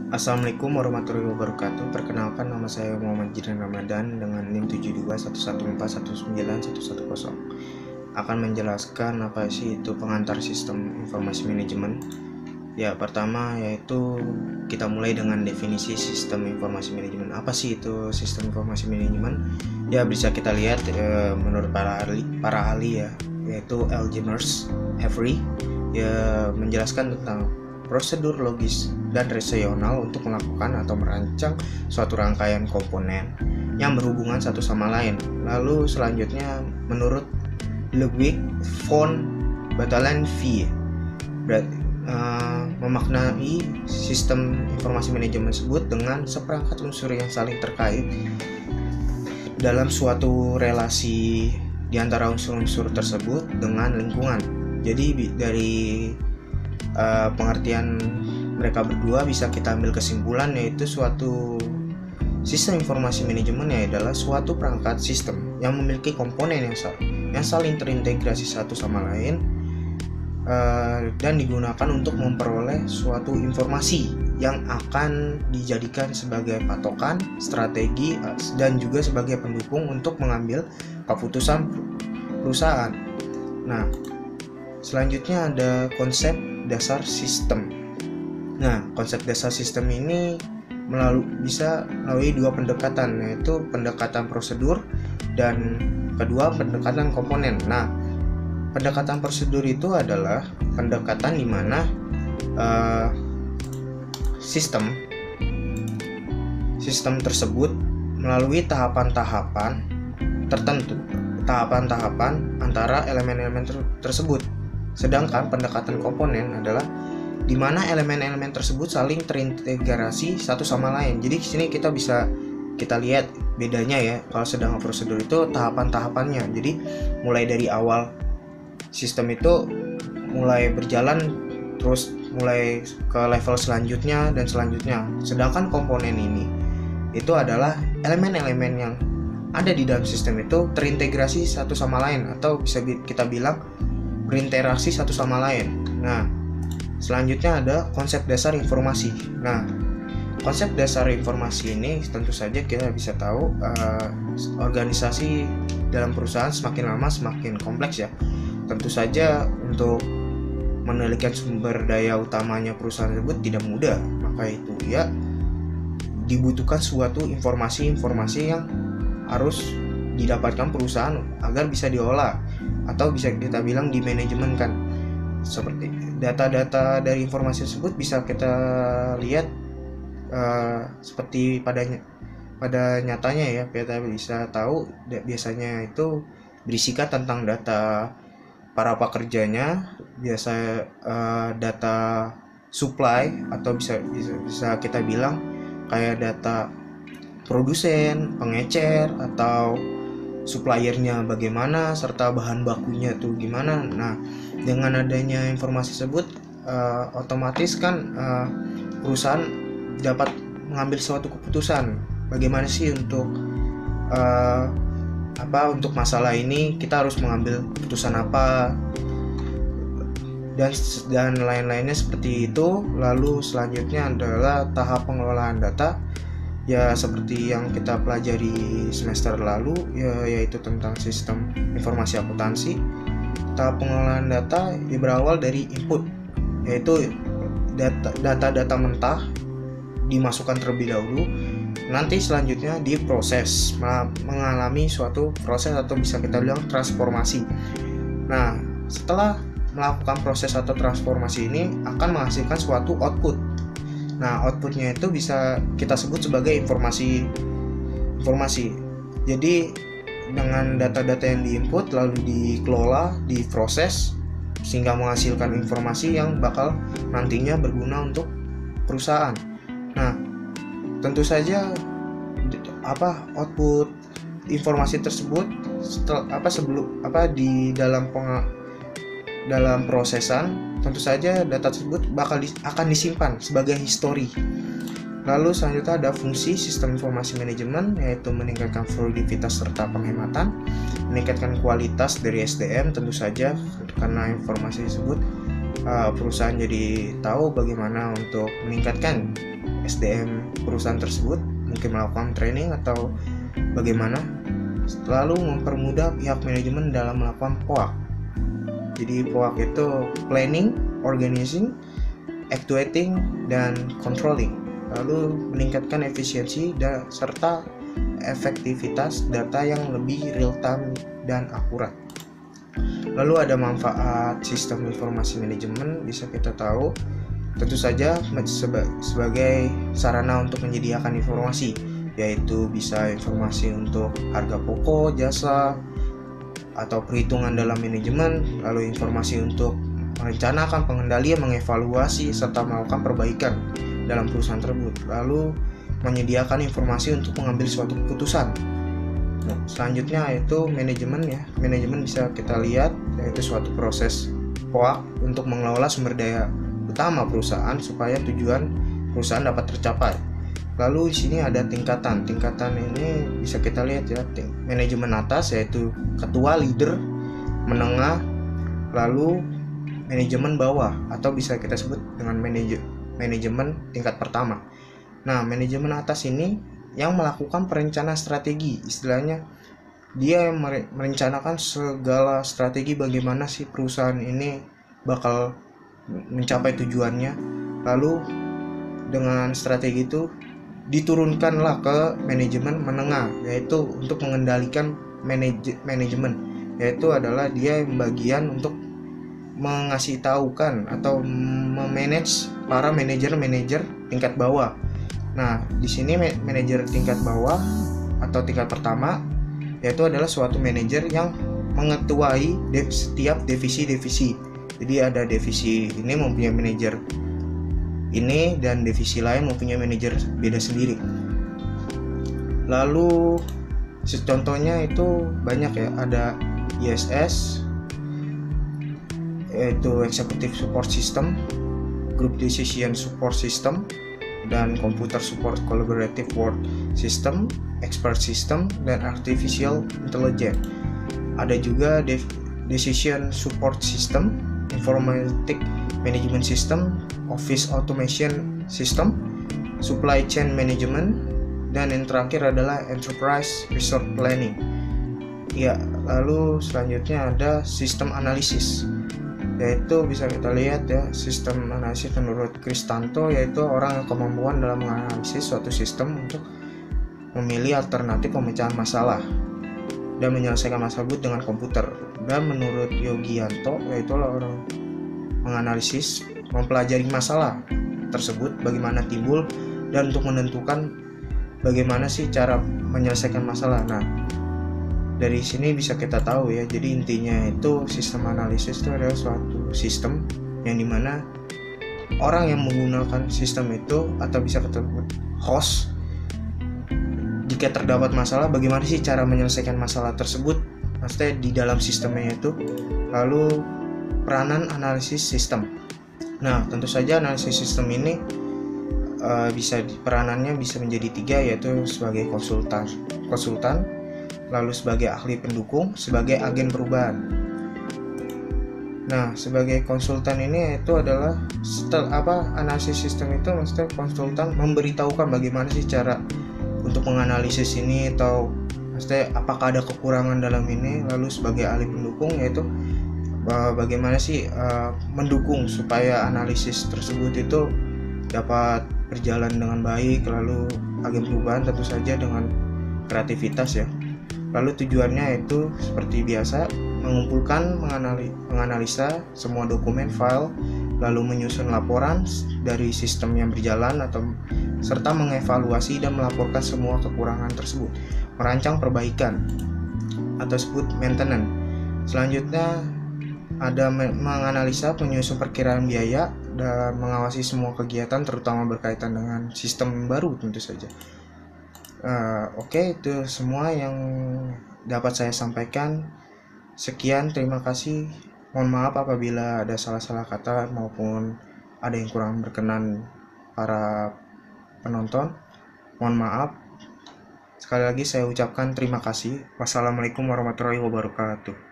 Assalamualaikum warahmatullahi wabarakatuh. Perkenalkan, nama saya Muhammad Jidan Ramadan dengan NIM 721114191110. Akan menjelaskan apa sih itu pengantar sistem informasi manajemen. Ya, pertama yaitu kita mulai dengan definisi sistem informasi manajemen. Apa sih itu sistem informasi manajemen? Ya, bisa kita lihat menurut para ahli ya, yaitu Alzheimer's Avery ya, menjelaskan tentang prosedur logis dan rasional untuk melakukan atau merancang suatu rangkaian komponen yang berhubungan satu sama lain. Lalu selanjutnya menurut Ludwig von Beethoven memaknai sistem informasi manajemen tersebut dengan seperangkat unsur yang saling terkait dalam suatu relasi di antara unsur-unsur tersebut dengan lingkungan. Jadi dari pengertian mereka berdua bisa kita ambil kesimpulan, yaitu suatu sistem informasi manajemen adalah suatu perangkat sistem yang memiliki komponen yang saling terintegrasi satu sama lain dan digunakan untuk memperoleh suatu informasi yang akan dijadikan sebagai patokan, strategi, dan juga sebagai pendukung untuk mengambil keputusan perusahaan. Nah, selanjutnya ada konsep dasar sistem. Nah, konsep dasar sistem ini bisa melalui dua pendekatan, yaitu pendekatan prosedur dan kedua pendekatan komponen. Nah, pendekatan prosedur itu adalah pendekatan di mana sistem tersebut melalui tahapan-tahapan tertentu, tahapan-tahapan antara elemen-elemen tersebut. Sedangkan pendekatan komponen adalah di mana elemen-elemen tersebut saling terintegrasi satu sama lain. Jadi di sini kita lihat bedanya ya. Kalau sedangkan prosedur itu tahapan-tahapannya. Jadi mulai dari awal sistem itu mulai berjalan, terus mulai ke level selanjutnya dan selanjutnya. Sedangkan komponen ini itu adalah elemen-elemen yang ada di dalam sistem itu terintegrasi satu sama lain, atau bisa kita bilang berinteraksi satu sama lain. Nah, selanjutnya ada konsep dasar informasi. Nah, konsep dasar informasi ini tentu saja kita bisa tahu organisasi dalam perusahaan semakin lama semakin kompleks ya. Tentu saja untuk menelitikan sumber daya utamanya perusahaan tersebut tidak mudah. Maka itu ya dibutuhkan suatu informasi-informasi yang harus didapatkan perusahaan agar bisa diolah, atau bisa kita bilang di manajemen kan. Seperti data-data dari informasi tersebut bisa kita lihat seperti pada nyatanya ya, kita bisa tahu biasanya itu berisikan tentang data para pekerjanya, biasa data supply, atau bisa kita bilang kayak data produsen, pengecer, atau suppliernya bagaimana, serta bahan bakunya tuh gimana. Nah, dengan adanya informasi tersebut otomatis kan perusahaan dapat mengambil suatu keputusan bagaimana sih untuk untuk masalah ini kita harus mengambil keputusan apa dan lain-lainnya seperti itu. Lalu selanjutnya adalah tahap pengelolaan data. Ya, seperti yang kita pelajari semester lalu ya, yaitu tentang sistem informasi akuntansi. Tahap pengelolaan data berawal dari input, yaitu data mentah dimasukkan terlebih dahulu. Nanti selanjutnya diproses, mengalami suatu proses atau bisa kita bilang transformasi. Nah, setelah melakukan proses atau transformasi ini akan menghasilkan suatu output. Nah, outputnya itu bisa kita sebut sebagai informasi. Jadi dengan data-data yang diinput lalu dikelola, diproses sehingga menghasilkan informasi yang bakal nantinya berguna untuk perusahaan. Nah, tentu saja output informasi tersebut di dalam prosesan, tentu saja data tersebut akan disimpan sebagai histori. Lalu selanjutnya ada fungsi sistem informasi manajemen, yaitu meningkatkan produktivitas serta penghematan, meningkatkan kualitas dari SDM. Tentu saja karena informasi tersebut perusahaan jadi tahu bagaimana untuk meningkatkan SDM perusahaan tersebut, mungkin melakukan training atau bagaimana, lalu mempermudah pihak manajemen dalam melakukan POAK. Jadi POAK itu planning, organizing, actuating, dan controlling, lalu meningkatkan efisiensi serta efektivitas data yang lebih real time dan akurat. Lalu ada manfaat sistem informasi manajemen, bisa kita tahu tentu saja sebagai sarana untuk menyediakan informasi, yaitu bisa informasi untuk harga pokok, jasa, atau perhitungan dalam manajemen, lalu informasi untuk merencanakan pengendalian, mengevaluasi, serta melakukan perbaikan dalam perusahaan tersebut, lalu menyediakan informasi untuk mengambil suatu keputusan. Nah, selanjutnya yaitu manajemen ya. Manajemen bisa kita lihat yaitu suatu proses POAK untuk mengelola sumber daya utama perusahaan supaya tujuan perusahaan dapat tercapai. Lalu di sini ada tingkatan. Tingkatan ini bisa kita lihat ya. Manajemen atas yaitu ketua, leader, menengah, lalu manajemen bawah atau bisa kita sebut dengan manajemen tingkat pertama. Nah, manajemen atas ini yang melakukan perencanaan strategi, istilahnya dia yang merencanakan segala strategi bagaimana sih perusahaan ini bakal mencapai tujuannya, lalu dengan strategi itu diturunkanlah ke manajemen menengah, yaitu untuk mengendalikan manajemen, yaitu adalah dia yang bagian untuk mengasih tahukan atau memanage para manajer tingkat bawah. Nah, di sini manajer tingkat bawah atau tingkat pertama yaitu adalah suatu manajer yang mengetuai setiap divisi-divisi. Jadi ada divisi ini mempunyai manajer ini dan divisi lain mempunyai manajer beda sendiri. Lalu contohnya itu banyak ya, ada ISS yaitu Executive Support System, Group Decision Support System, dan Computer Support Collaborative Work System, Expert System, dan Artificial Intelligence. Ada juga Decision Support System, Informatic Management System, Office Automation System, Supply Chain Management, dan yang terakhir adalah Enterprise Resource Planning. Ya, lalu selanjutnya ada Sistem Analisis, yaitu bisa kita lihat ya, sistem analisis menurut Kristanto yaitu orang yang kemampuan dalam menganalisis suatu sistem untuk memilih alternatif pemecahan masalah dan menyelesaikan masalah tersebut dengan komputer. Dan menurut Yogianto yaitu orang menganalisis, mempelajari masalah tersebut bagaimana timbul dan untuk menentukan bagaimana sih cara menyelesaikan masalah. Nah, dari sini bisa kita tahu ya, jadi intinya itu sistem analisis itu adalah suatu sistem yang dimana orang yang menggunakan sistem itu atau bisa kita sebut host, jika terdapat masalah bagaimana sih cara menyelesaikan masalah tersebut, maksudnya di dalam sistemnya itu. Lalu peranan analisis sistem. Nah, tentu saja analisis sistem ini peranannya bisa menjadi tiga, yaitu sebagai konsultan, lalu sebagai ahli pendukung, sebagai agen perubahan. Nah, sebagai konsultan ini itu adalah analisis sistem itu maksudnya konsultan memberitahukan bagaimana sih cara untuk menganalisis ini, atau maksudnya apakah ada kekurangan dalam ini. Lalu sebagai ahli pendukung yaitu bagaimana sih mendukung supaya analisis tersebut itu dapat berjalan dengan baik. Lalu agen perubahan tentu saja dengan kreativitas ya. Lalu tujuannya itu seperti biasa mengumpulkan, menganalisa semua dokumen file, lalu menyusun laporan dari sistem yang berjalan serta mengevaluasi dan melaporkan semua kekurangan tersebut, merancang perbaikan atau disebut maintenance. Selanjutnya ada menganalisa, menyusun perkiraan biaya dan mengawasi semua kegiatan terutama berkaitan dengan sistem baru tentu saja. Oke, itu semua yang dapat saya sampaikan. Sekian, terima kasih. Mohon maaf apabila ada salah-salah kata maupun ada yang kurang berkenan para penonton. Mohon maaf. Sekali lagi saya ucapkan terima kasih. Wassalamualaikum warahmatullahi wabarakatuh.